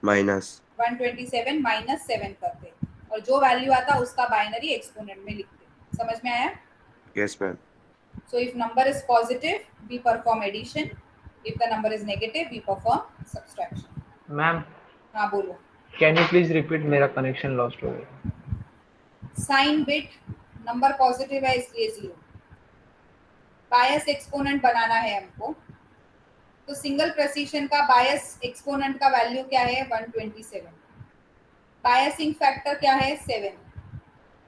H: Minus.
A: 127 माइनस 7 करते और जो वैल्यू आता उसका बाइनरी एक्सपोनेंट में लिखते। समझ में आया?
H: Yes, ma'am.
A: So if number is positive, we perform addition. If the number is negative, we perform subtraction.
F: Ma'am
A: हाँ बोलो।
F: कैन यू प्लीज रिपीट, मेरा कनेक्शन लॉस्ट हो गया।
A: साइन बिट नंबर पॉजिटिव है इसलिए 0। बायस एक्सपोनेंट बनाना है हमको। तो सिंगल प्रेसिशन का बायस एक्सपोनेंट का वैल्यू क्या है? 127। बायसिंग फैक्टर क्या है? 7।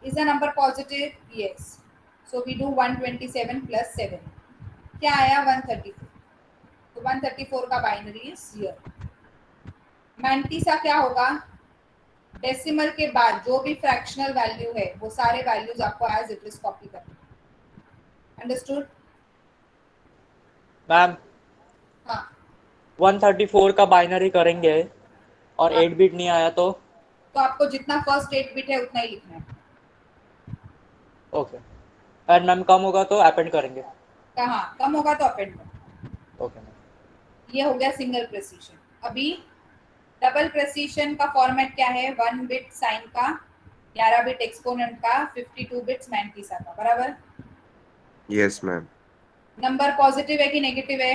A: Is a number positive? Yes. So we do 127 plus 7। क्या आया? 134। तो 134 का बाइनरी इज 0। मैंटिसा क्या होगा? डेसिमल के बाद जो भी फ्रैक्शनल वैल्यू है वो सारे वैल्यूज आपको एज इट इज कॉपी करना। अंडरस्टूड?
E: मैम
A: हाँ
E: 134 का बाइनरी करेंगे और
A: हाँ।
E: 8 बिट नहीं आया तो?
A: आपको जितना फर्स्ट 8 बिट है उतना ही लिखना है।
E: ओके। एंड मैम कम होगा तो अपेंड करेंगे?
A: कहाँ कम होगा तो अपेंड करो।
E: Okay ma'am.
A: ये हो गया सिंगल प्रेसिशन। अभी डबल प्रेसिशन का फॉर्मेट क्या है? 1 बिट साइन का, 11 बिट एक्सपोनेंट का, 52 बिट्स मैंटिसा का, बराबर?
H: Yes, ma'am.
A: नंबर पॉजिटिव है कि नेगेटिव है?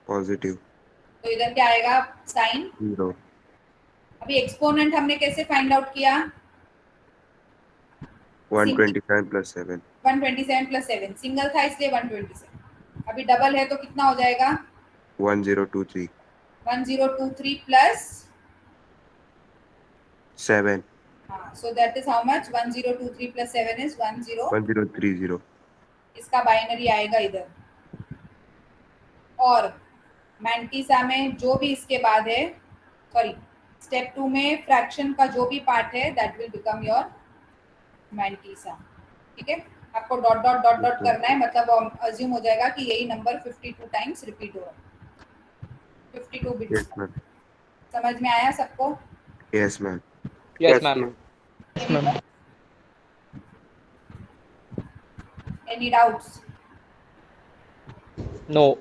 H: Positive.
A: तो इधर क्या आएगा? साइन
H: 0.
A: अभी एक्सपोनेंट हमने कैसे फाइंड आउट किया?
H: 127 plus 7.
A: 127 प्लस 7। सिंगल था इसलिए 127। अभी डबल है तो कितना हो जाएगा?
H: 1023.
A: 1023 प्लस
H: 7.
A: हाँ, so that is how much? 1023 plus 7 is
H: 1030.
A: इसका बाइनरी आएगा इधर। और मैंटिसा में जो भी इसके बाद है, सॉरी स्टेप 2 में फ्रैक्शन का जो भी पार्ट है that will become your mantissa. ठीक है? आपको डॉट डॉट डॉट डॉट करना है, मतलब अज्यूम हो जाएगा कि यही नंबर 52 टाइम्स रिपीट हो रहा है। 52 बिट्स।
H: Yes, ma'am.
A: समझ में आया सबको?
H: Yes, ma'am.
E: Yes ma'am.
C: Yes, ma'am.
A: Any doubts?
E: No.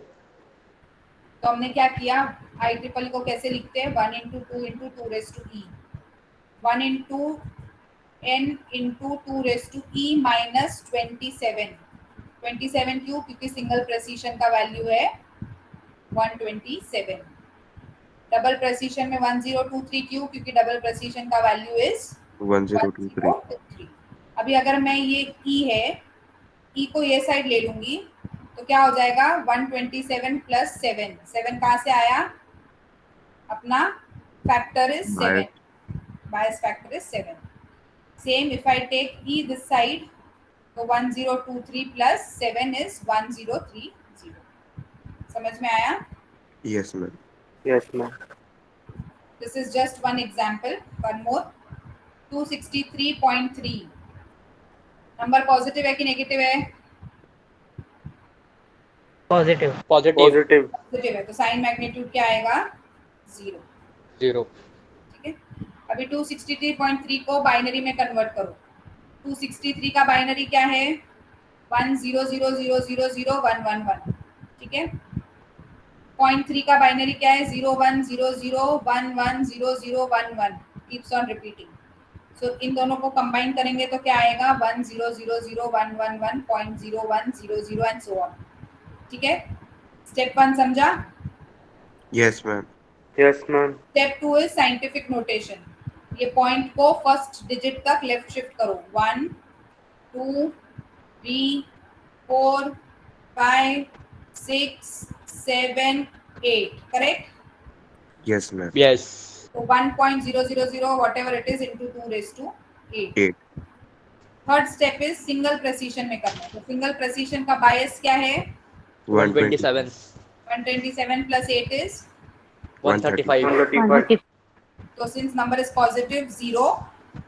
A: तो हमने क्या किया? IEEE को कैसे लिखते हैं? 1 into 2 into 2 raised to e, 1 into n into 2 raised to e minus 27 27 क्यों? क्योंकि सिंगल प्रेसिशन का वैल्यू है 127. डबल प्रेसिशन में 1023 क्यों? क्योंकि डबल प्रेसिशन का वैल्यू इज
H: 1023.
A: 1023. अभी अगर मैं ये ई है, ई को ये साइड ले लूंगी तो क्या हो जाएगा? 127 प्लस 7. 7 कहाँ से आया? अपना factor is 7. Bias factor is 7. Same if I take E this side, तो 1023 प्लस 7 इज 1030. समझ में आया?
H: Yes, ma'am.
D: Yes, ma'am.
A: This is just one example. One more. 263.3. Number positive है कि नेगेटिव है?
C: पॉजिटिव.
E: Positive.
A: पॉजिटिव है, तो sign magnitude क्या आएगा? 0.
E: 0.
A: ठीक है. अभी 263.3 को बाइनरी में कन्वर्ट करो. 263 का बाइनरी क्या है? 100000111. ठीक है. 0.3 का बाइनरी क्या है? 0100110011. Keeps on repeating. सो इन दोनों को कंबाइन करेंगे तो क्या आएगा? 1000111.0100 एंड सो ऑन. ठीक है. स्टेप 1 समझा?
H: Yes, ma'am.
D: Yes, ma'am.
A: Step 2 is scientific notation. ये पॉइंट को फर्स्ट डिजिट तक लेफ्ट शिफ्ट करो. 1 2 3 4 5 6 7 8. Correct?
H: Yes, ma'am.
E: Yes.
A: So 1.000 whatever it is into 2 raised to 8.
H: 8.
A: Third step is single precision में करना है. तो सिंगल प्रेसिशन का बायस क्या है?
E: 127.
A: 127 plus 8 is
E: 135.
A: तो since number is positive 0,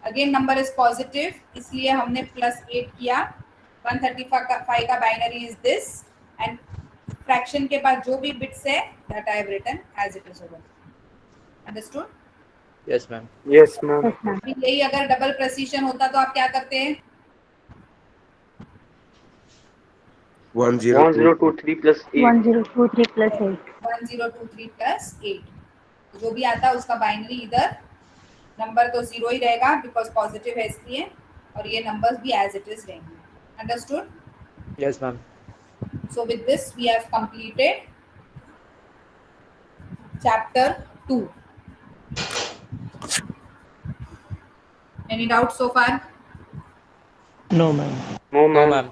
A: again number is positive, इसलिए हमने प्लस 8 किया. 135 का binary is this and fraction के बाद जो भी बिट्स है that I have written as it is over. Understood?
E: Yes, ma'am.
D: Yes, ma'am.
A: यही अगर डबल प्रेसिशन होता तो आप क्या करते हैं?
D: 1023 plus 8.
G: 1023 plus 8.
A: 1023 plus 8. जो भी आता है उसका बाइनरी इधर, नंबर तो 0 ही रहेगा बिकॉज पॉजिटिव है इसलिए, और ये नंबर्स भी एज इट इज रहेंगे. Understood?
E: Yes, ma'am.
A: So with this we have completed chapter 2. Any doubts so far?
C: No, ma'am.
D: No,
E: No,
D: ma'am.
E: ma'am.